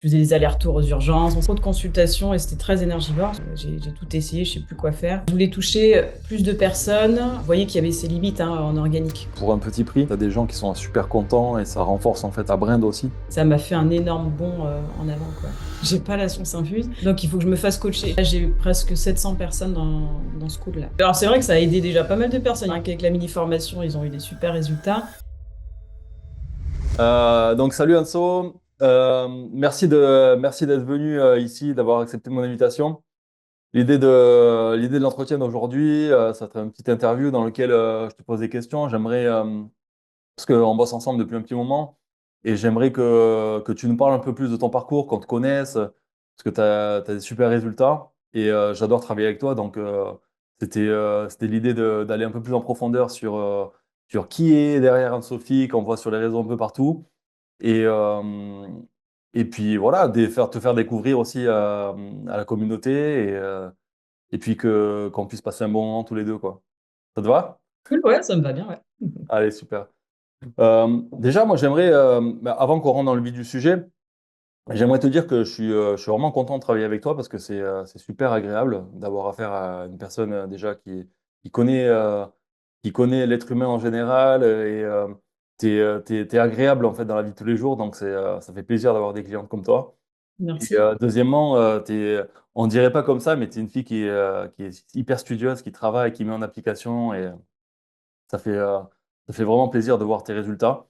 Je faisais des allers-retours aux urgences, trop de consultations et c'était très énergivore. J'ai tout essayé, je sais plus quoi faire. Je voulais toucher plus de personnes. Vous voyez qu'il y avait ses limites en organique. Pour un petit prix, tu as des gens qui sont super contents et ça renforce en fait ta brand aussi. Ça m'a fait un énorme bond en avant, quoi. J'ai pas la science infuse, donc il faut que je me fasse coacher. Là, j'ai presque 700 personnes dans ce cours-là. Alors c'est vrai que ça a aidé déjà pas mal de personnes. Rien qu'avec la mini-formation, ils ont eu des super résultats. Donc salut Anso. Merci d'être venu ici, d'avoir accepté mon invitation. L'idée de l'entretien d'aujourd'hui, ça sera une petite interview dans laquelle je te pose des questions. Parce qu'on bosse ensemble depuis un petit moment, et j'aimerais que tu nous parles un peu plus de ton parcours, qu'on te connaisse, parce que tu as des super résultats, et j'adore travailler avec toi. Donc c'était l'idée d'aller un peu plus en profondeur sur qui est derrière Anne-Sophie, qu'on voit sur les réseaux un peu partout. Et, euh, et puis voilà, te faire découvrir aussi à la communauté et puis qu'on puisse passer un bon moment tous les deux, quoi. Ça te va? Cool, ouais, ça me va bien, ouais. Allez, super. Déjà, moi, avant qu'on rentre dans le vif du sujet, j'aimerais te dire que je suis vraiment content de travailler avec toi parce que c'est super agréable d'avoir affaire à une personne déjà qui connaît, euh, qui connaît l'être humain en général et t'es agréable en fait dans la vie de tous les jours, donc ça fait plaisir d'avoir des clientes comme toi. Et Merci. deuxièmement, on dirait pas comme ça, mais tu es une fille qui est hyper studieuse, qui travaille, qui met en application et ça fait, euh, ça fait vraiment plaisir de voir tes résultats.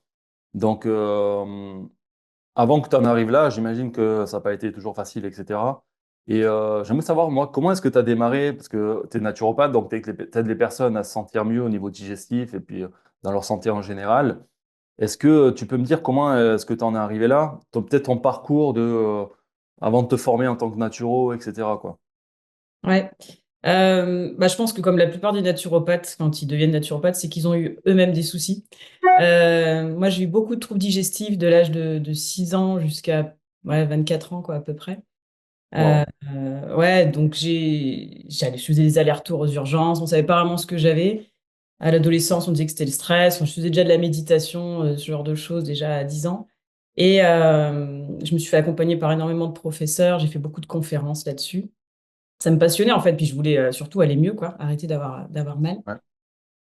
Donc, avant que tu en arrives là, j'imagine que ça n'a pas été toujours facile, etc. Et j'aimerais savoir, moi, comment est-ce que tu as démarré? Parce que tu es naturopathe, donc tu aides les personnes à se sentir mieux au niveau digestif et puis dans leur santé en général. Est-ce que tu peux me dire comment est-ce que tu en es arrivé là? Peut-être ton parcours avant de te former en tant que naturo, etc., quoi. Ouais. Bah, je pense que comme la plupart des naturopathes, quand ils deviennent naturopathes, c'est qu'ils ont eu eux-mêmes des soucis. Moi, j'ai eu beaucoup de troubles digestifs de l'âge de 6 ans jusqu'à 24 ans, quoi, à peu près. Wow. Ouais, donc je faisais des allers-retours aux urgences, on savait pas vraiment ce que j'avais. À l'adolescence, on disait que c'était le stress. Je faisais déjà de la méditation, ce genre de choses déjà à 10 ans. Et je me suis fait accompagner par énormément de professeurs. J'ai fait beaucoup de conférences là-dessus. Ça me passionnait en fait, puis je voulais surtout aller mieux, quoi, arrêter d'avoir mal. Ouais.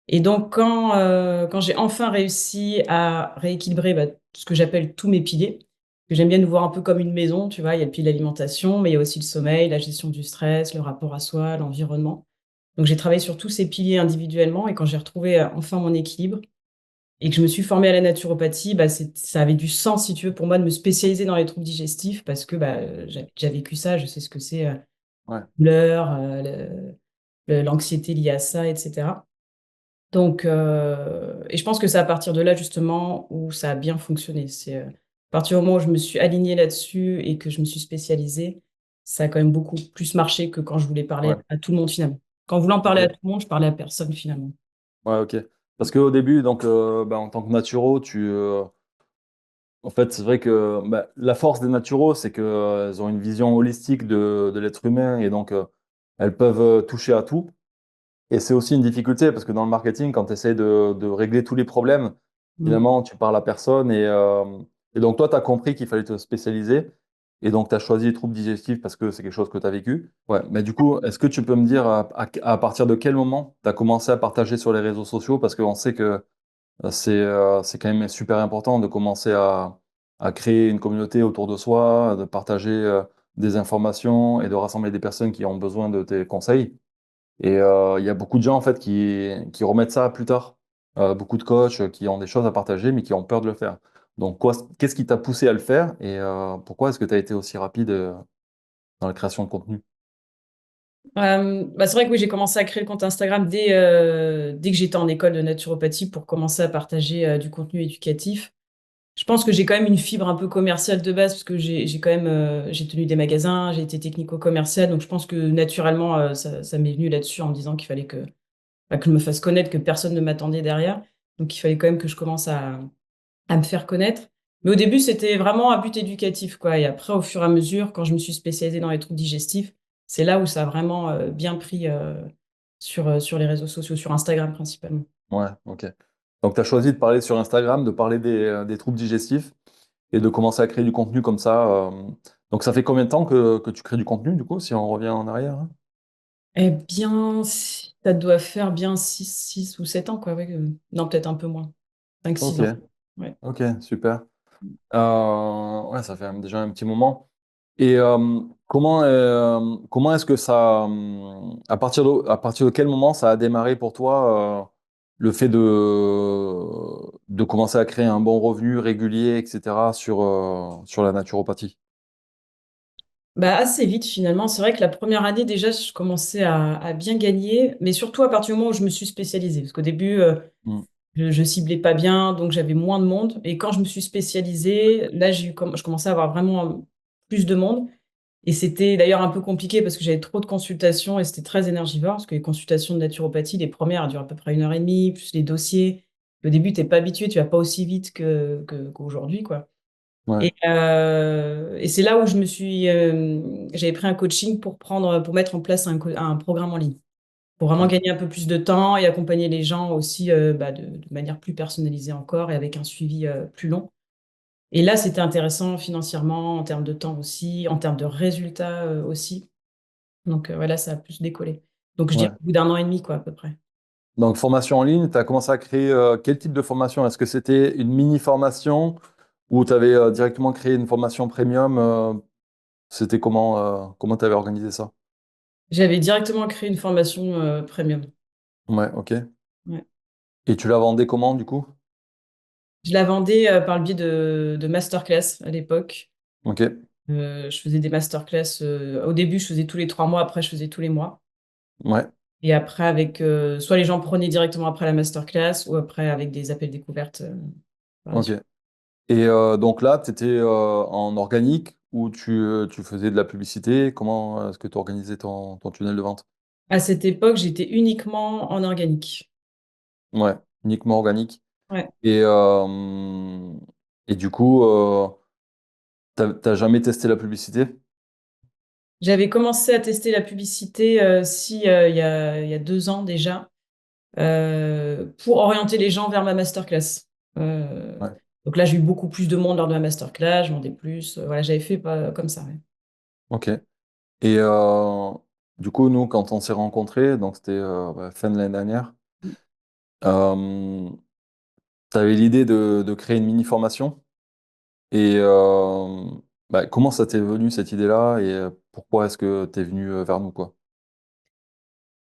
Et donc quand j'ai enfin réussi à rééquilibrer ce que j'appelle tous mes piliers, que j'aime bien nous voir un peu comme une maison, tu vois, il y a le pilier de l'alimentation, mais il y a aussi le sommeil, la gestion du stress, le rapport à soi, l'environnement. Donc j'ai travaillé sur tous ces piliers individuellement et quand j'ai retrouvé enfin mon équilibre et que je me suis formée à la naturopathie, ça avait du sens, si tu veux, pour moi de me spécialiser dans les troubles digestifs parce que j'ai déjà vécu ça, je sais ce que c'est Ouais. douleur, l'anxiété liée à ça, etc. Donc, et je pense que c'est à partir de là justement où ça a bien fonctionné. C'est à partir du moment où je me suis alignée là-dessus et que je me suis spécialisée, ça a quand même beaucoup plus marché que quand je voulais parler Ouais. à tout le monde finalement. Quand voulant parler à Ok. tout le monde, je parlais à personne finalement. Ouais, ok. Parce qu'au début, donc, en tant que naturo, en fait, c'est vrai que la force des naturaux, c'est qu'elles ont une vision holistique de l'être humain et donc elles peuvent toucher à tout. Et c'est aussi une difficulté parce que dans le marketing, quand tu essaies de régler tous les problèmes, Mm. finalement, tu parles à personne. Et donc, toi, tu as compris qu'il fallait te spécialiser. Et donc, tu as choisi les troubles digestifs parce que c'est quelque chose que tu as vécu. Ouais. Mais du coup, est-ce que tu peux me dire à partir de quel moment tu as commencé à partager sur les réseaux sociaux? Parce qu'on sait que c'est quand même super important de commencer à créer une communauté autour de soi, de partager des informations et de rassembler des personnes qui ont besoin de tes conseils. Et il y a beaucoup de gens en fait qui remettent ça plus tard. Beaucoup de coachs qui ont des choses à partager mais qui ont peur de le faire. Donc qu'est-ce qui t'a poussé à le faire et pourquoi est-ce que tu as été aussi rapide dans la création de contenu? C'est vrai que oui, j'ai commencé à créer le compte Instagram dès que j'étais en école de naturopathie pour commencer à partager du contenu éducatif. Je pense que j'ai quand même une fibre un peu commerciale de base parce que j'ai quand même j'ai tenu des magasins, j'ai été technico-commercial, donc je pense que naturellement ça m'est venu là-dessus en me disant qu'il fallait que je me fasse connaître, que personne ne m'attendait derrière, donc il fallait quand même que je commence à me faire connaître. Mais au début c'était vraiment à but éducatif quoi, et après au fur et à mesure quand je me suis spécialisée dans les troubles digestifs, c'est là où ça a vraiment bien pris sur les réseaux sociaux, sur Instagram principalement. Ouais, ok. Donc tu as choisi de parler sur Instagram, de parler des troubles digestifs. et de commencer à créer du contenu comme ça. Donc, ça fait combien de temps que tu crées du contenu, du coup, si on revient en arrière, hein? Eh bien, ça doit faire bien 6 ou 7 ans, quoi. Ouais, non, peut-être un peu moins. 5 6 Ok, ans. Ouais. ok, super. Ouais, ça fait déjà un petit moment. Et comment est-ce que ça, à partir de quel moment ça a démarré pour toi, le fait de commencer à créer un bon revenu régulier, etc., sur la naturopathie? Bah, assez vite, finalement. C'est vrai que la première année, déjà, je commençais à bien gagner, mais surtout à partir du moment où je me suis spécialisée. Parce qu'au début, Mm. je ciblais pas bien, donc j'avais moins de monde. Et quand je me suis spécialisée, là, je commençais à avoir vraiment plus de monde. Et c'était d'ailleurs un peu compliqué parce que j'avais trop de consultations et c'était très énergivore. Parce que les consultations de naturopathie, les premières, elles durent à peu près 1 heure et demie, plus les dossiers. Au début, t'es pas habitué, tu vas pas aussi vite qu'aujourd'hui, quoi. Ouais, Et c'est là où j'avais pris un coaching pour mettre en place un programme en ligne, pour vraiment ok, gagner un peu plus de temps et accompagner les gens aussi bah, de manière plus personnalisée encore et avec un suivi plus long. Et là, c'était intéressant financièrement, en termes de temps aussi, en termes de résultats aussi. Donc voilà, ça a plus décollé. Donc je dirais ouais. au bout d'1 an et demi, quoi, à peu près. Donc, formation en ligne, tu as commencé à créer quel type de formation? Est-ce que c'était une mini-formation ou tu avais directement créé une formation premium? C'était comment tu avais organisé ça? J'avais directement créé une formation premium. Ouais, ok. Ouais. Et tu la vendais comment, du coup? Je la vendais par le biais de masterclass à l'époque. Ok, Je faisais des masterclass. Au début, je faisais tous les 3 mois. Après, je faisais tous les mois. ouais, Et après, soit les gens prenaient directement après la masterclass, ou après avec des appels découvertes par la ok. suite. Et donc là, tu étais en organique ou tu faisais de la publicité? Comment est-ce que tu organisais ton tunnel de vente? À cette époque, j'étais uniquement en organique. Ouais, uniquement organique. Ouais. Et, euh, et du coup, t'as jamais testé la publicité? J'avais commencé à tester la publicité il y a 2 ans déjà, pour orienter les gens vers ma masterclass. Euh, Ouais, donc là, j'ai eu beaucoup plus de monde lors de ma masterclass, je vendais plus. Voilà, j'avais fait pas comme ça. Ouais. ok. Et du coup, nous, quand on s'est rencontrés, donc c'était fin de l'année dernière, euh, tu avais l'idée de créer une mini-formation. Et comment ça t'est venu cette idée-là et pourquoi est-ce que tu es venu vers nous, quoi?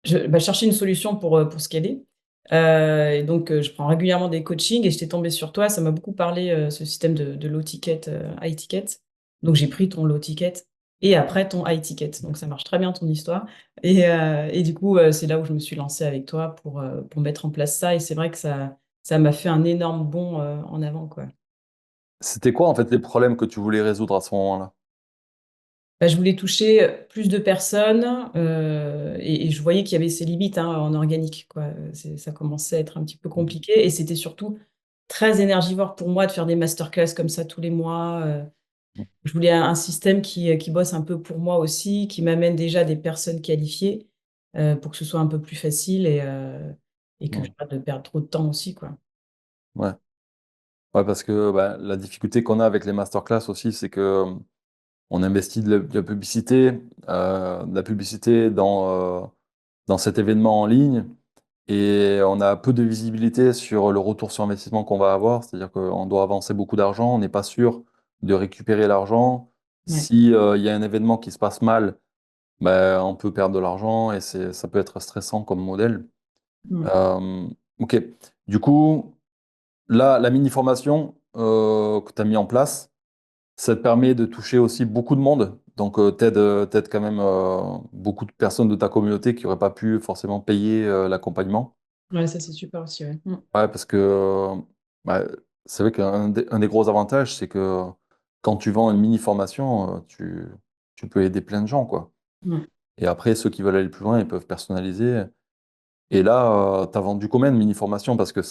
Je cherchais une solution pour scaler. Et donc, je prends régulièrement des coachings et j'étais tombée sur toi. Ça m'a beaucoup parlé, ce système de low ticket, high ticket. Donc, j'ai pris ton low ticket et après ton high ticket. Donc, ça marche très bien ton histoire. Et du coup, c'est là où je me suis lancée avec toi pour mettre en place ça. Et c'est vrai que ça m'a fait un énorme bond en avant, quoi. C'était quoi en fait les problèmes que tu voulais résoudre à ce moment-là? Bah, je voulais toucher plus de personnes et je voyais qu'il y avait ses limites hein, en organique, quoi. Ça commençait à être un petit peu compliqué et c'était surtout très énergivore pour moi de faire des masterclass comme ça tous les mois. Je voulais un système qui bosse un peu pour moi aussi, qui m'amène déjà des personnes qualifiées pour que ce soit un peu plus facile et que je Mm. pas de perdre trop de temps aussi, quoi. Ouais. Ouais, parce que la difficulté qu'on a avec les masterclass aussi, c'est que on investit de la publicité dans cet événement en ligne et on a peu de visibilité sur le retour sur investissement qu'on va avoir. C'est-à-dire qu'on doit avancer beaucoup d'argent, on n'est pas sûr de récupérer l'argent. Ouais. Si, il y a un événement qui se passe mal, on peut perdre de l'argent et ça peut être stressant comme modèle. Mm. Euh, ok. Du coup, là, la mini-formation que tu as mis en place, ça te permet de toucher aussi beaucoup de monde. Donc, t'aides quand même beaucoup de personnes de ta communauté qui n'auraient pas pu forcément payer l'accompagnement. Ouais, ça c'est super aussi, ouais. Mm. Ouais, parce que bah, c'est vrai qu'un des gros avantages, c'est que quand tu vends une mini-formation, tu peux aider plein de gens, quoi. Mm. Et après, ceux qui veulent aller plus loin, ils peuvent personnaliser. Et là, tu as vendu combien de mini-formations? Parce que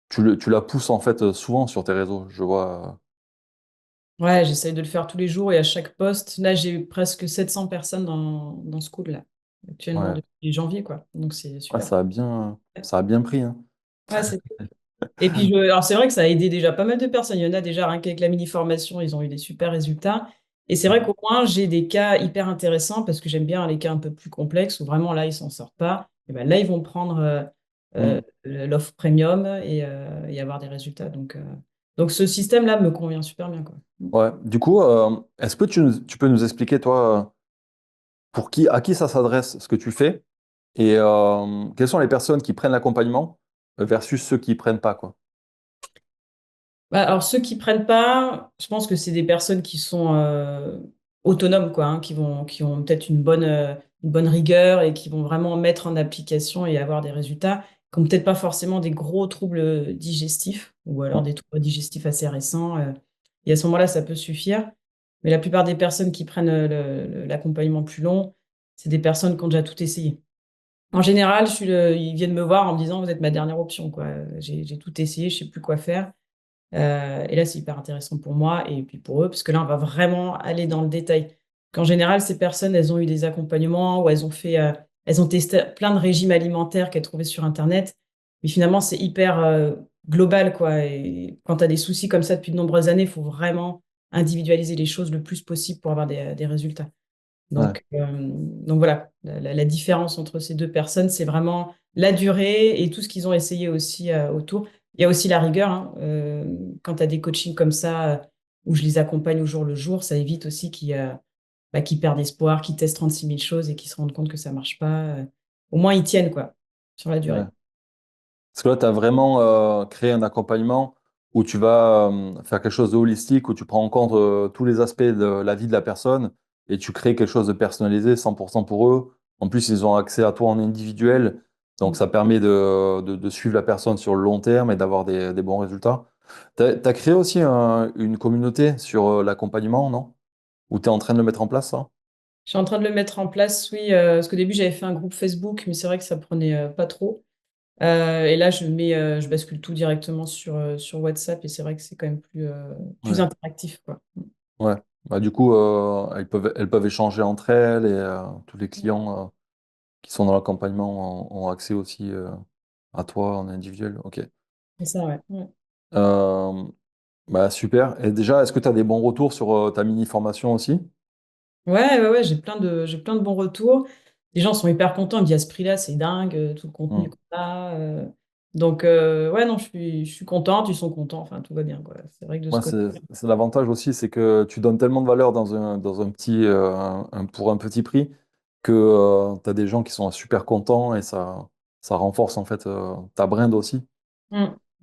tu la pousses en fait souvent sur tes réseaux, je vois. Ouais, j'essaye de le faire tous les jours et à chaque poste. Là, j'ai presque 700 personnes dans ce coup-là, actuellement, Ouais. depuis janvier, quoi. Donc, c'est Ouais, super. ça a bien pris, hein. Ouais, c'est cool. Et puis, alors c'est vrai que ça a aidé déjà pas mal de personnes. Il y en a déjà, rien qu'avec la mini-formation, ils ont eu des super résultats. Et c'est vrai qu'au moins, j'ai des cas hyper intéressants parce que j'aime bien les cas un peu plus complexes où vraiment là, ils s'en sortent pas. Et ben là, ils vont prendre Mm. l'offre premium et avoir des résultats. Donc ce système-là me convient super bien, quoi. Ouais. Du coup, est-ce que tu peux nous expliquer, toi, à qui ça s'adresse, ce que tu fais, et quelles sont les personnes qui prennent l'accompagnement versus ceux qui prennent pas, quoi. Bah, alors, ceux qui prennent pas, je pense que c'est des personnes qui sont autonomes, quoi, hein, qui ont peut-être une bonne rigueur et qui vont vraiment mettre en application et avoir des résultats, qui n'ont peut-être pas forcément des gros troubles digestifs ou alors Mm. des troubles digestifs assez récents. Et à ce moment-là, ça peut suffire. Mais la plupart des personnes qui prennent l'accompagnement plus long, c'est des personnes qui ont déjà tout essayé. En général, ils viennent me voir en me disant, vous êtes ma dernière option, quoi. J'ai tout essayé, je sais plus quoi faire. Et là, c'est hyper intéressant pour moi et puis pour eux, parce que là, on va vraiment aller dans le détail. Qu'en général, ces personnes, elles ont eu des accompagnements ou elles ont testé plein de régimes alimentaires qu'elles trouvaient sur Internet. Mais finalement, c'est hyper global, quoi. Et quand tu as des soucis comme ça depuis de nombreuses années, il faut vraiment individualiser les choses le plus possible pour avoir des résultats. Ouais, Donc voilà, la différence entre ces deux personnes, c'est vraiment la durée et tout ce qu'ils ont essayé aussi autour. Il y a aussi la rigueur, hein. Quand tu as des coachings comme ça, où je les accompagne au jour le jour, ça évite aussi qu'ils perdent espoir, qu'ils testent 36 000 choses et qu'ils se rendent compte que ça marche pas. Au moins, ils tiennent, quoi, sur la durée. ouais. Parce que là, tu as vraiment créé un accompagnement où tu vas faire quelque chose de holistique, où tu prends en compte tous les aspects de la vie de la personne et tu crées quelque chose de personnalisé 100% pour eux. En plus, ils ont accès à toi en individuel, donc Mm. ça permet de suivre la personne sur le long terme et d'avoir des bons résultats. Tu as créé aussi une communauté sur l'accompagnement, non? Ou tu es en train de le mettre en place, ça? Je suis en train de le mettre en place, oui, parce qu'au début, j'avais fait un groupe Facebook, mais c'est vrai que ça prenait pas trop. Et là, je bascule tout directement sur WhatsApp et c'est vrai que c'est quand même plus Ouais. interactif, quoi. Ouais. Bah, du coup, elles peuvent échanger entre elles et tous les clients qui sont dans l'accompagnement ont accès aussi à toi en individuel. Ok. C'est ça, ouais. Ouais, Euh, Bah, super. Et déjà, est-ce que tu as des bons retours sur ta mini-formation aussi? ouais, j'ai plein de bons retours. Les gens sont hyper contents. Ils me disent à ce prix-là, c'est dingue, tout le contenu Hmm. qu'on a. Ouais, non, je suis contente, ils sont contents. Enfin, tout va bien, quoi. C'est vrai que de ce Moi, côté. c'est l'avantage aussi, c'est que tu donnes tellement de valeur dans un petit, pour un petit prix que tu as des gens qui sont super contents et ça renforce en fait ta brand aussi.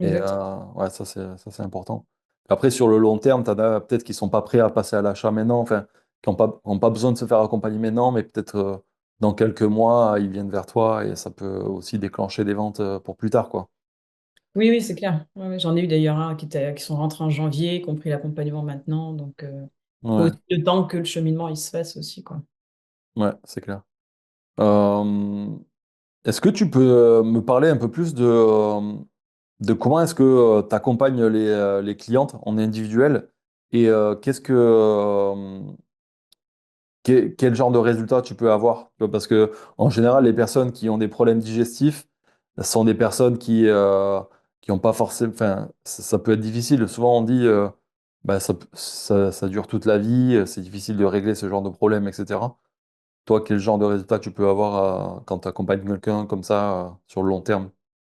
Et Exactement. ouais, ça, c'est important. Après, sur le long terme, tu en as peut-être qui sont pas prêts à passer à l'achat maintenant, enfin, qui ont pas besoin de se faire accompagner maintenant, mais peut-être dans quelques mois, ils viennent vers toi et ça peut aussi déclencher des ventes pour plus tard, quoi. Oui, oui, c'est clair. Ouais, ouais, j'en ai eu d'ailleurs un qui sont rentrés en janvier, qui ont pris l'accompagnement maintenant. Faut Ouais, aussi le temps que le cheminement il se fasse aussi, quoi. ouais, c'est clair. Euh, Est-ce que tu peux me parler un peu plus de comment est-ce que tu accompagnes les clientes en individuel et qu'est-ce que quel genre de résultat tu peux avoir? Tu vois, parce que en général, les personnes qui ont des problèmes digestifs sont des personnes qui ont pas forcément. Enfin, ça peut être difficile. Souvent, on dit bah, ça dure toute la vie, c'est difficile de régler ce genre de problème, etc. Toi, quel genre de résultat tu peux avoir quand tu accompagnes quelqu'un comme ça sur le long terme?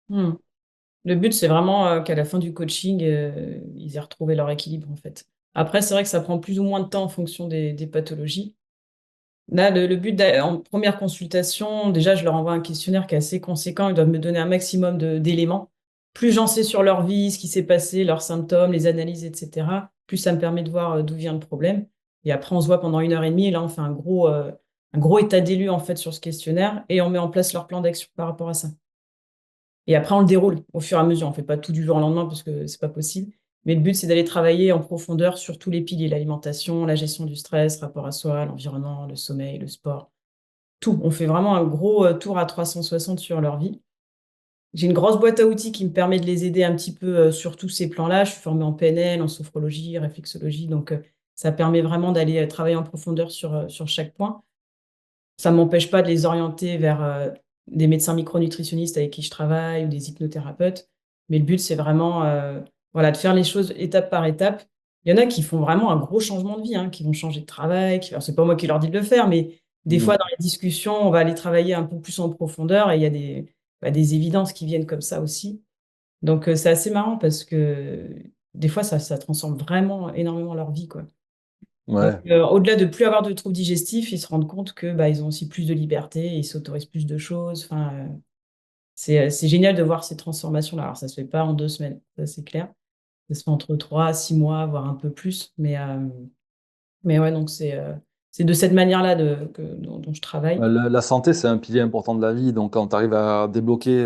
Hmm. Le but, c'est vraiment qu'à la fin du coaching, ils aient retrouvé leur équilibre, en fait. Après, c'est vrai que ça prend plus ou moins de temps en fonction des pathologies. Là, le but, en première consultation, déjà, je leur envoie un questionnaire qui est assez conséquent. Ils doivent me donner un maximum d'éléments. Plus j'en sais sur leur vie, ce qui s'est passé, leurs symptômes, les analyses, etc., plus ça me permet de voir d'où vient le problème. Et après, on se voit pendant 1 heure et demie. Et là, on fait un gros état des lieux, en fait, sur ce questionnaire et on met en place leur plan d'action par rapport à ça. Et après, on le déroule au fur et à mesure. On ne fait pas tout du jour au lendemain parce que c'est pas possible. Mais le but, c'est d'aller travailler en profondeur sur tous les piliers, l'alimentation, la gestion du stress, rapport à soi, l'environnement, le sommeil, le sport, tout. On fait vraiment un gros tour à 360 sur leur vie. J'ai une grosse boîte à outils qui me permet de les aider un petit peu sur tous ces plans-là. Je suis formée en PNL, en sophrologie, réflexologie. Ça permet vraiment d'aller travailler en profondeur sur chaque point. Ça ne m'empêche pas de les orienter vers des médecins micronutritionnistes avec qui je travaille ou des hypnothérapeutes. Mais le but, c'est vraiment voilà, de faire les choses étape par étape. Il y en a qui font vraiment un gros changement de vie, hein, qui vont changer de travail. Alors, c'est pas moi qui leur dis de le faire, mais des fois, Mhm. dans les discussions, on va aller travailler un peu plus en profondeur et il y a des évidences qui viennent comme ça aussi. Donc, c'est assez marrant parce que des fois, ça transforme vraiment énormément leur vie, quoi. Donc, Ouais. au-delà de plus avoir de troubles digestifs, ils se rendent compte que bah, ils ont aussi plus de liberté, ils s'autorisent plus de choses. Enfin, c'est génial de voir ces transformations-là. Alors, ça se fait pas en 2 semaines, ça c'est clair. Ça se fait entre 3 à 6 mois, voire un peu plus. Mais ouais, donc c'est de cette manière-là dont je travaille. La santé, c'est un pilier important de la vie. Donc, quand tu arrives à débloquer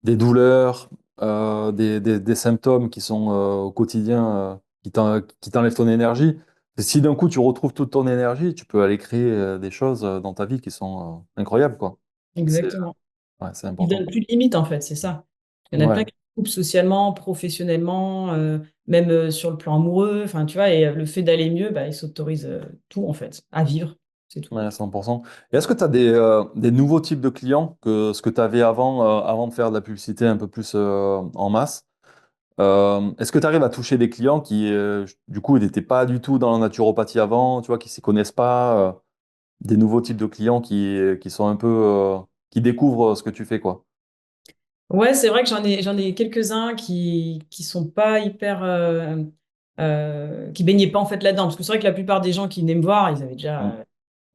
des douleurs, des symptômes qui sont au quotidien, qui t'enlèvent ton énergie, et si d'un coup tu retrouves toute ton énergie, tu peux aller créer des choses dans ta vie qui sont incroyables, quoi. C'est Exactement. c'est Ils important. donnent plus de limites, en fait, c'est ça. Il y en a plein Ouais, qui se coupent socialement, professionnellement, même sur le plan amoureux. Enfin, tu vois, et le fait d'aller mieux, bah, ils s'autorisent tout, en fait, à vivre. C'est tout. ouais, 100%. Et est-ce que tu as des nouveaux types de clients que ce que tu avais avant de faire de la publicité un peu plus en masse? Est-ce que tu arrives à toucher des clients qui, du coup, n'étaient pas du tout dans la naturopathie avant, tu vois, qui ne s'y connaissent pas, des nouveaux types de clients qui sont un peu, qui découvrent ce que tu fais, quoi. Ouais, c'est vrai que j'en ai quelques-uns qui sont pas hyper, qui baignaient pas en fait là-dedans. Parce que c'est vrai que la plupart des gens qui venaient me voir, Mm. ils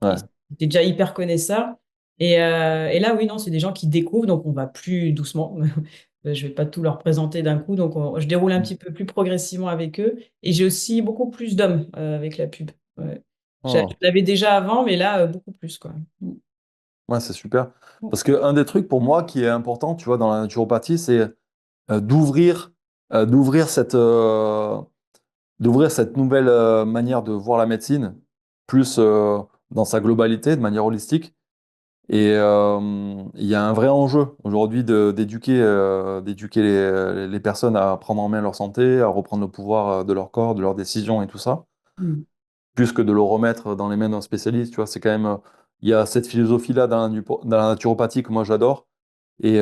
Ouais, étaient déjà hyper connaisseurs. Et là, oui, non, c'est des gens qui découvrent, donc on va plus doucement. Je vais pas tout leur présenter d'un coup, donc je déroule un Mm. petit peu plus progressivement avec eux. Et j'ai aussi beaucoup plus d'hommes avec la pub. Ouais. Je Oh. l'avais déjà avant, mais là, beaucoup plus, quoi. Ouais, c'est super. Parce que un des trucs pour moi qui est important, tu vois, dans la naturopathie, c'est d'ouvrir, d'ouvrir d'ouvrir cette nouvelle manière de voir la médecine, plus dans sa globalité, de manière holistique. Et il y a un vrai enjeu aujourd'hui d'éduquer les personnes à prendre en main leur santé, à reprendre le pouvoir de leur corps, de leurs décisions et tout ça, Mm. plus que de le remettre dans les mains d'un spécialiste. Tu vois, c'est quand même, il y a cette philosophie-là dans la naturopathie que moi j'adore. Et,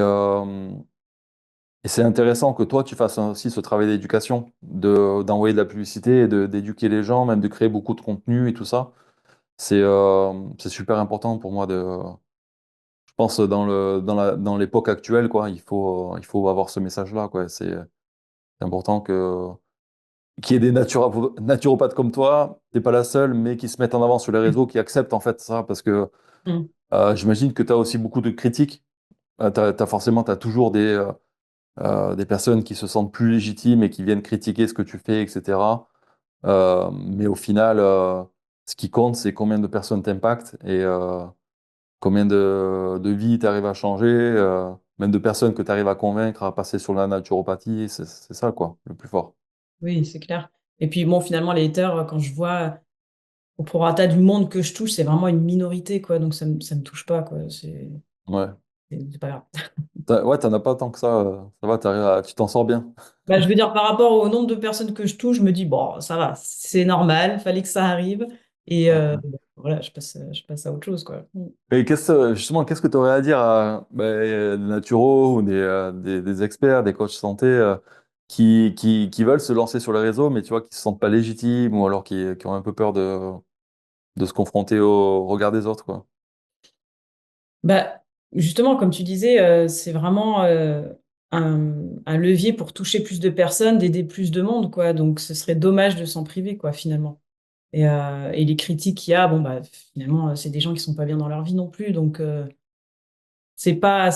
et c'est intéressant que toi, tu fasses aussi ce travail d'éducation, d'envoyer de la publicité et d'éduquer les gens, même de créer beaucoup de contenu et tout ça. C'est super important pour moi je pense dans l'époque actuelle, quoi, il faut avoir ce message-là, quoi. C'est important qu'il y ait des naturopathes comme toi, t'es pas la seule, mais qui se mettent en avant sur les réseaux, qui acceptent en fait ça, parce que Mm. j'imagine que tu as aussi beaucoup de critiques. Forcément, tu as toujours des personnes qui se sentent plus légitimes et qui viennent critiquer ce que tu fais, etc. Mais au final, ce qui compte, c'est combien de personnes t'impactent et combien de vies tu arrives à changer, même de personnes que tu arrives à convaincre à passer sur la naturopathie. C'est ça, quoi, le plus fort. Oui, c'est clair. Et puis bon, finalement, les haters, quand je vois au prorata du monde que je touche, c'est vraiment une minorité, quoi. Donc ça me touche pas, quoi. Ouais. C'est pas grave. Ouais, t'en as pas tant que ça. Ça va, tu t'en sors bien. Bah, je veux dire, par rapport au nombre de personnes que je touche, je me dis, bon, ça va, c'est normal, fallait que ça arrive. Et bon, voilà, je passe à autre chose, quoi. Et justement, qu'est-ce que tu aurais à dire à des naturaux ou des experts, des coachs santé qui veulent se lancer sur les réseaux, mais tu vois, qui se sentent pas légitimes ou alors qui ont un peu peur de se confronter au regard des autres, quoi. Bah, justement, comme tu disais, c'est vraiment un levier pour toucher plus de personnes, d'aider plus de monde, quoi. Donc, ce serait dommage de s'en priver, quoi, finalement. Et les critiques qu'il y a, bon, bah, finalement, c'est des gens qui sont pas bien dans leur vie non plus. Donc, c'est pas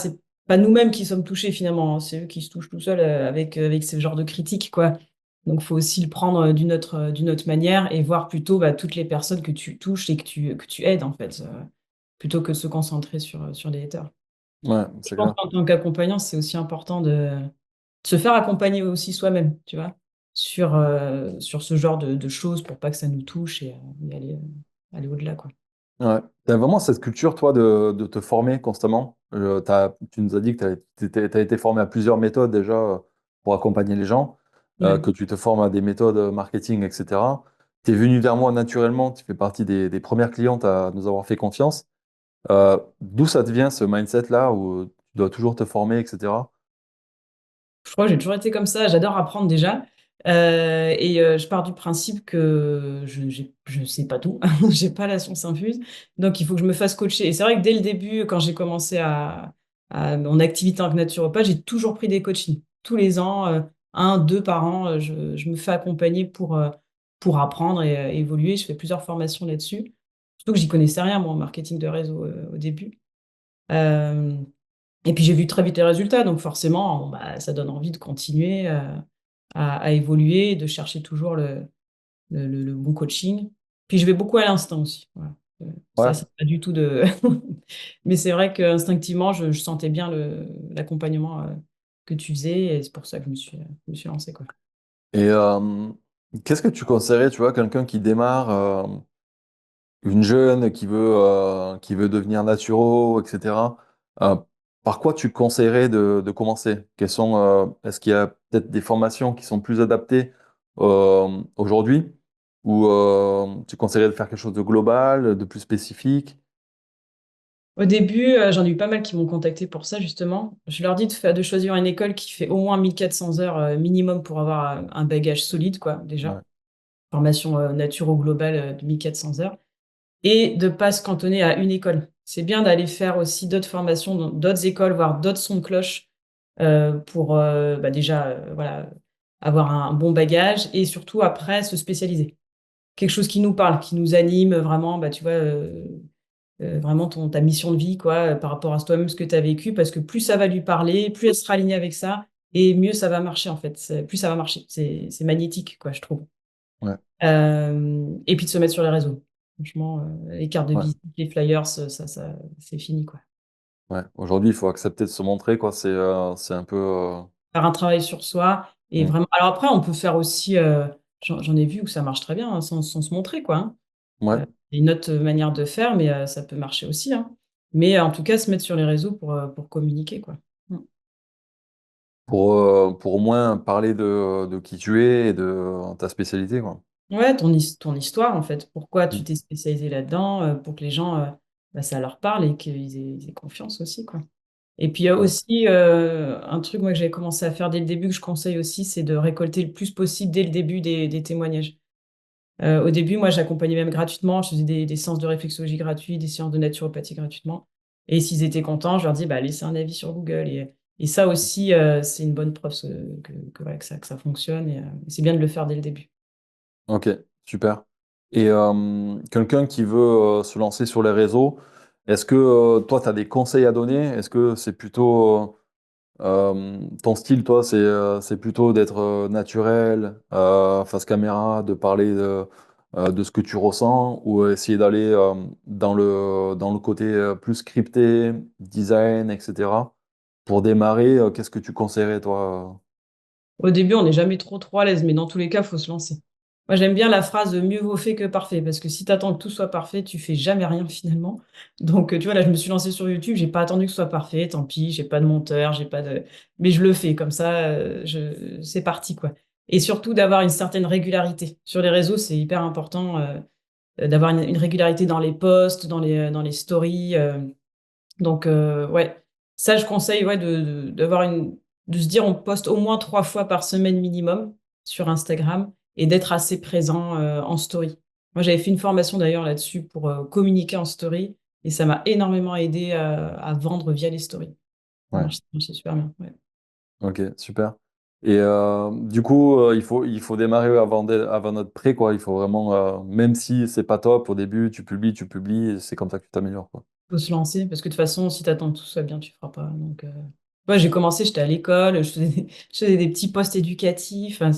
nous-mêmes qui sommes touchés, finalement, hein. C'est eux qui se touchent tout seuls avec ce genre de critiques, quoi. Donc, faut aussi le prendre d'une autre manière et voir plutôt bah, toutes les personnes que tu touches et que tu aides, en fait, plutôt que de se concentrer sur les haters. Ouais, Je c'est pense clair. qu'en tant qu'accompagnant, c'est aussi important de se faire accompagner aussi soi-même, tu vois, sur ce genre de choses pour pas que ça nous touche et aller au-delà, quoi. Ouais. Tu as vraiment cette culture, toi, de te former constamment. Tu nous as dit que tu as été formé à plusieurs méthodes déjà pour accompagner les gens, Ouais. que tu te formes à des méthodes marketing, etc. Tu es venu vers moi naturellement, tu fais partie des premières clientes à nous avoir fait confiance. D'où ça te vient ce mindset-là où tu dois toujours te former, etc. Je crois que j'ai toujours été comme ça. J'adore apprendre déjà. Je pars du principe que je sais pas tout. J'ai pas la science infuse. Donc, il faut que je me fasse coacher. Et c'est vrai que dès le début, quand j'ai commencé à mon activité en tant que naturopathe, j'ai toujours pris des coachings. Tous les ans, un, deux par an, je me fais accompagner pour apprendre et évoluer. Je fais plusieurs formations là-dessus. Surtout que j'y connaissais rien, moi, en marketing de réseau au début. Euh, et puis j'ai vu très vite les résultats, donc forcément, bon, bah, ça donne envie de continuer à évoluer, de chercher toujours le bon coaching. Puis je vais beaucoup à l'instinct aussi. Voilà. Ça, Ouais. c'est pas du tout de. Mais c'est vrai qu'instinctivement, je sentais bien l'accompagnement que tu faisais, et c'est pour ça que je me suis lancée, quoi. Et qu'est-ce que tu conseillerais, tu vois, quelqu'un qui démarre, une jeune qui veut devenir naturo, etc. euh, par quoi tu conseillerais de commencer? Est-ce qu'il y a peut-être des formations qui sont plus adaptées aujourd'hui? Ou tu conseillerais de faire quelque chose de global, de plus spécifique? Au début, j'en ai eu pas mal qui m'ont contacté pour ça, justement. Je leur dis de choisir une école qui fait au moins 1400 heures minimum pour avoir un bagage solide, quoi, déjà. Ouais, Formation naturo-globale de 1400 heures. Et de ne pas se cantonner à une école. C'est bien d'aller faire aussi d'autres formations dans d'autres écoles, voire d'autres sons de cloche pour bah déjà voilà, avoir un bon bagage et surtout après se spécialiser. Quelque chose qui nous parle, qui nous anime vraiment, bah, tu vois, vraiment ta mission de vie quoi, par rapport à toi-même, ce que tu as vécu, parce que plus ça va lui parler, plus elle sera alignée avec ça, et mieux ça va marcher en fait. Plus ça va marcher. C'est magnétique, quoi, je trouve. Et puis de se mettre sur les réseaux. Franchement, les cartes de ouais, visite, les flyers, c'est fini, quoi. ouais. Aujourd'hui, il faut accepter de se montrer, quoi. C'est un peu. Faire un travail sur soi et Mm. vraiment. Alors après, on peut faire aussi. J'en ai vu où ça marche très bien hein, sans se montrer, quoi. Hein. Ouais. C'est une autre manière de faire, mais ça peut marcher aussi. Hein. Mais en tout cas, se mettre sur les réseaux pour communiquer, quoi. Mm. Pour au moins parler de qui tu es et de ta spécialité, quoi. Ouais, ton histoire, en fait. Pourquoi tu Mm. t'es spécialisé là-dedans, pour que les gens, bah, ça leur parle et qu'ils aient confiance aussi, quoi. Et puis il y a Ouais. aussi un truc moi que j'avais commencé à faire dès le début que je conseille aussi, c'est de récolter le plus possible dès le début des témoignages. Au début, moi, j'accompagnais même gratuitement, je faisais des séances de réflexologie gratuites, des séances de naturopathie gratuitement. Et s'ils étaient contents, je leur dis, bah, laissez un avis sur Google. Et ça aussi, c'est une bonne preuve voilà, que ça fonctionne. Et c'est bien de le faire dès le début. Ok, super. Et quelqu'un qui veut se lancer sur les réseaux, est-ce que toi, tu as des conseils à donner? Est-ce que c'est plutôt ton style, toi, c'est plutôt d'être naturel, face caméra, de parler de ce que tu ressens, ou essayer d'aller dans le côté plus scripté, design, etc. Pour démarrer, qu'est-ce que tu conseillerais, toi? Au début, on n'est jamais trop à l'aise, mais dans tous les cas, il faut se lancer. Moi, j'aime bien la phrase mieux vaut fait que parfait, parce que si tu attends que tout soit parfait, tu fais jamais rien finalement. Donc, tu vois, là, je me suis lancée sur YouTube, j'ai pas attendu que ce soit parfait, tant pis, j'ai pas de monteur, j'ai pas de. Mais je le fais, comme ça, c'est parti, quoi. Et surtout d'avoir une certaine régularité. Sur les réseaux, c'est hyper important d'avoir une régularité dans les posts, dans les stories. Donc, ouais, ça, je conseille ouais, de se dire on poste au moins 3 fois par semaine minimum sur Instagram et d'être assez présent en story. Moi, j'avais fait une formation d'ailleurs là-dessus pour communiquer en story et ça m'a énormément aidé à vendre via les stories. Ouais, Ça marchait super bien. Ouais. ok, super. Et du coup, il faut démarrer avant d'être prêt, quoi. Il faut vraiment, même si c'est pas top au début, tu publies, et c'est comme ça que tu t'améliores, quoi. Faut se lancer parce que de toute façon, si tu attends que tout soit bien, tu feras pas. Donc, ouais, j'ai commencé, j'étais à l'école, je faisais des petits posts éducatifs. Enfin,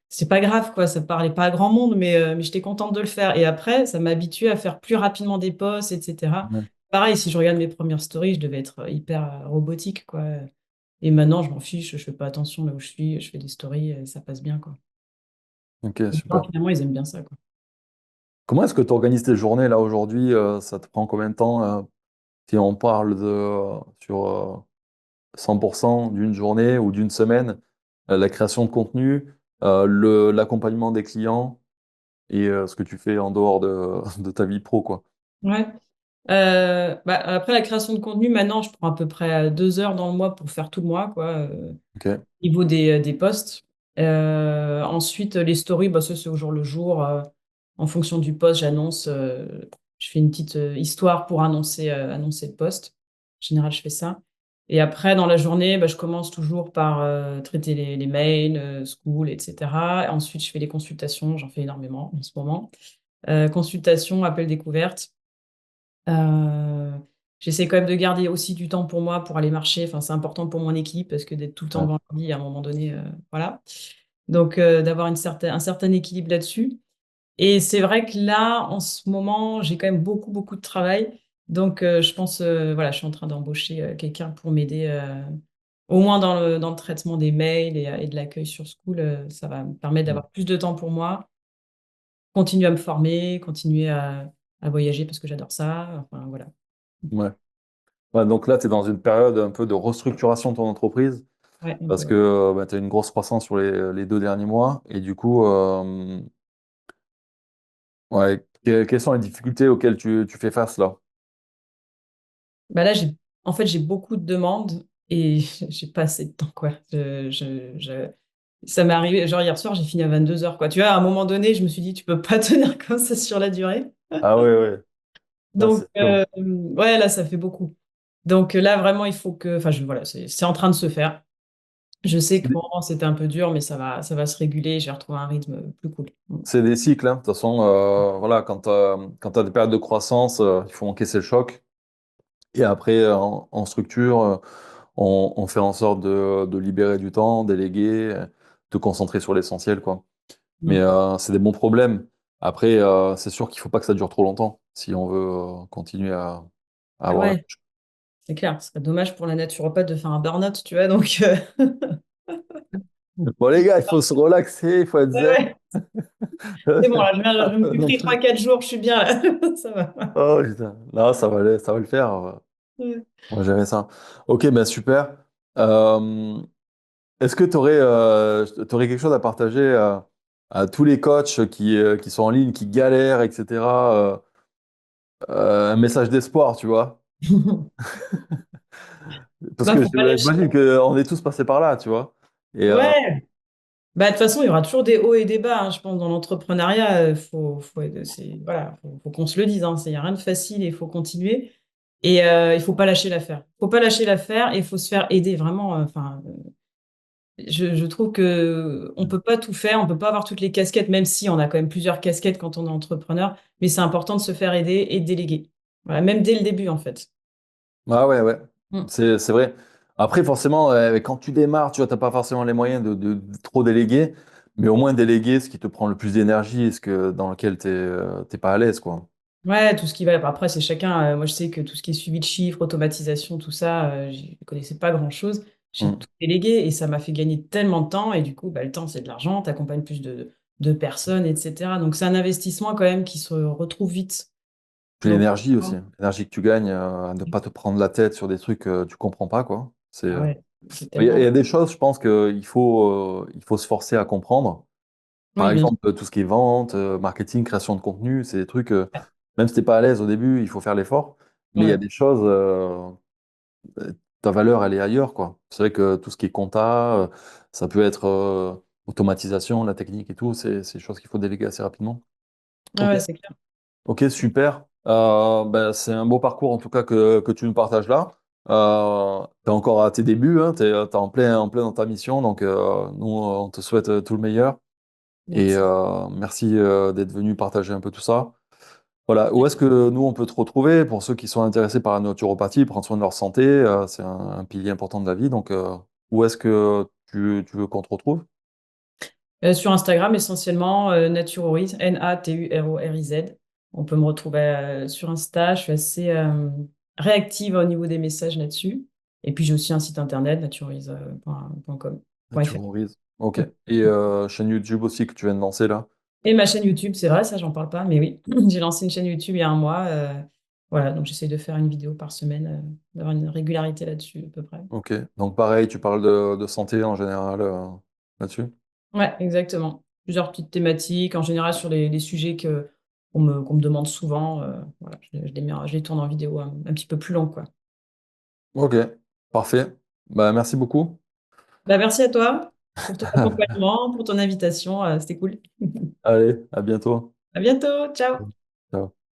c'est pas grave, quoi. Ça parlait pas à grand monde, mais j'étais contente de le faire. Et après, ça m'a habituée à faire plus rapidement des posts, etc. Ouais. Pareil, si je regarde mes premières stories, je devais être hyper robotique, quoi. Et maintenant, je m'en fiche, je fais pas attention là où je suis, je fais des stories et ça passe bien, quoi. Ok, Les gens, super. finalement, ils aiment bien ça, quoi. Comment est-ce que tu organises tes journées là aujourd'hui? Ça te prend combien de temps? Si on parle sur 100% d'une journée ou d'une semaine, la création de contenu, l'accompagnement des clients et ce que tu fais en dehors de, de ta vie pro, quoi. Ouais. Bah, après la création de contenu, maintenant, je prends à peu près 2 heures dans le mois pour faire tout le mois, quoi, Ok. au niveau des posts. Ensuite, les stories, bah, ça, c'est au jour le jour. En fonction du post, j'annonce, je fais une petite histoire pour annoncer le post. En général, je fais ça. Et après, dans la journée, bah, je commence toujours par traiter les mails, school, etc. Ensuite, je fais les consultations, j'en fais énormément en ce moment. Consultations, appels découvertes. Euh, J'essaie quand même de garder aussi du temps pour moi pour aller marcher. Enfin, c'est important pour mon équipe parce que d'être tout le temps Ouais. devant l'ordi, à un moment donné, voilà. Donc, d'avoir un certain équilibre là-dessus. Et c'est vrai que là, en ce moment, j'ai quand même beaucoup, beaucoup de travail. Donc, je pense, voilà, je suis en train d'embaucher quelqu'un pour m'aider, au moins dans le traitement des mails et de l'accueil sur School. Ça va me permettre Mm. d'avoir plus de temps pour moi, continuer à me former, continuer à voyager parce que j'adore ça. Enfin, voilà. Ouais. Ouais, donc là, tu es dans une période un peu de restructuration de ton entreprise Ouais, un peu, parce ouais. que bah, tu as une grosse croissance sur les 2 derniers mois. Et du coup, ouais, quelles sont les difficultés auxquelles tu fais face là? Bah là, en fait, j'ai beaucoup de demandes et j'ai pas assez de temps, quoi. Ça m'est arrivé, genre hier soir, j'ai fini à 22 heures, quoi. Tu vois, à un moment donné, je me suis dit, tu peux pas tenir comme ça sur la durée. Ah ouais, ouais. Ah, Donc, c'est sûr. ouais, là, ça fait beaucoup. Donc là, vraiment, il faut que, enfin, voilà, c'est en train de se faire. Je sais que pour le moment, c'était un peu dur, mais ça va se réguler. J'ai retrouvé un rythme plus cool. C'est des cycles, hein. De toute façon, voilà, quand tu as des périodes de croissance, il faut encaisser le choc. Et après, en structure, on fait en sorte de libérer du temps, déléguer, de concentrer sur l'essentiel, quoi. Mais Mm. c'est des bons problèmes. Après, c'est sûr qu'il faut pas que ça dure trop longtemps si on veut continuer à Ah avoir la... ouais, c'est clair. Ce serait dommage pour la naturopathe de faire un burn-out, tu vois. Donc, Bon, les gars, il faut se relaxer, il faut être zen. ouais. C'est bon, là, je me suis Non pris plus. 3 4 jours, je suis bien là. Ça va. Oh, putain. Là, ça va le faire. Ouais. On va gérer ça. Ok, ben super. Euh, Est-ce que tu aurais, quelque chose à partager à tous les coachs qui sont en ligne, qui galèrent, etc. Un message d'espoir, tu vois? Parce Bah, que faut pas lâcher. j'imagine qu'on est tous passés par là, tu vois? Et Ouais. Bah, de toute façon, il y aura toujours des hauts et des bas, hein. Je pense dans l'entrepreneuriat, faut qu'on se le dise, hein. Il n'y a rien de facile et il faut continuer. Et il faut pas lâcher l'affaire. Faut pas lâcher l'affaire et il faut se faire aider vraiment. Enfin, je trouve que on peut pas tout faire, on peut pas avoir toutes les casquettes, même si on a quand même plusieurs casquettes quand on est entrepreneur. Mais c'est important de se faire aider et de déléguer. Voilà, même dès le début, en fait. ah ouais, ouais, Mm. c'est vrai. Après, forcément, quand tu démarres, tu vois, t'as pas forcément les moyens de trop déléguer, mais au moins déléguer ce qui te prend le plus d'énergie et dans lequel t'es pas à l'aise, quoi. Ouais, tout ce qui va. Après, c'est chacun. Moi, je sais que tout ce qui est suivi de chiffres, automatisation, tout ça, je ne connaissais pas grand-chose. J'ai Mm. tout délégué et ça m'a fait gagner tellement de temps. Et du coup, bah, le temps, c'est de l'argent. Tu accompagnes plus de personnes, etc. Donc, c'est un investissement quand même qui se retrouve vite. Puis Donc, l'énergie aussi, l'énergie que tu gagnes à ne pas te prendre la tête sur des trucs que tu comprends pas, quoi. ah ouais, c'est Il y tellement. a des choses, je pense il faut se forcer à comprendre. Par Oui, bien sûr. exemple, tout ce qui est vente, marketing, création de contenu, c'est des trucs, même si t'es pas à l'aise au début, il faut faire l'effort. Mais il y a Ouais, des choses, ta valeur, elle est ailleurs, quoi. C'est vrai que tout ce qui est compta, ça peut être automatisation, la technique et tout, c'est des choses qu'il faut déléguer assez rapidement. ouais, Ok. ouais, c'est clair. Ok, super. Ben, c'est un beau parcours en tout cas que tu nous partages là. Tu es encore à tes débuts, hein, tu es, en plein dans ta mission, donc nous, on te souhaite tout le meilleur. Et Merci. merci d'être venu partager un peu tout ça. Voilà, où est-ce que nous, on peut te retrouver pour ceux qui sont intéressés par la naturopathie, prendre soin de leur santé, c'est un pilier important de la vie, donc où est-ce que tu veux qu'on te retrouve? Sur Instagram, essentiellement, Naturoriz, Naturoriz. On peut me retrouver sur Insta. Je suis assez réactive au niveau des messages là-dessus. Et puis, j'ai aussi un site internet, naturoriz.com. .fr. Naturorise. Ok. Et chaîne YouTube aussi que tu viens de lancer là? Et ma chaîne YouTube, c'est vrai, ça, j'en parle pas, mais oui, j'ai lancé une chaîne YouTube il y a un mois. Voilà, donc j'essaie de faire une vidéo par semaine, d'avoir une régularité là-dessus, à peu près. Ok, donc pareil, tu parles de santé en général là-dessus? Ouais, exactement. Plusieurs petites thématiques, en général sur les sujets qu'on me demande souvent. Voilà, je les tourne en vidéo un petit peu plus long, quoi. Ok, parfait. Bah, merci beaucoup. Bah, merci à toi pour ton accompagnement, pour ton invitation. C'était cool. Allez, à bientôt. À bientôt. Ciao. Ciao.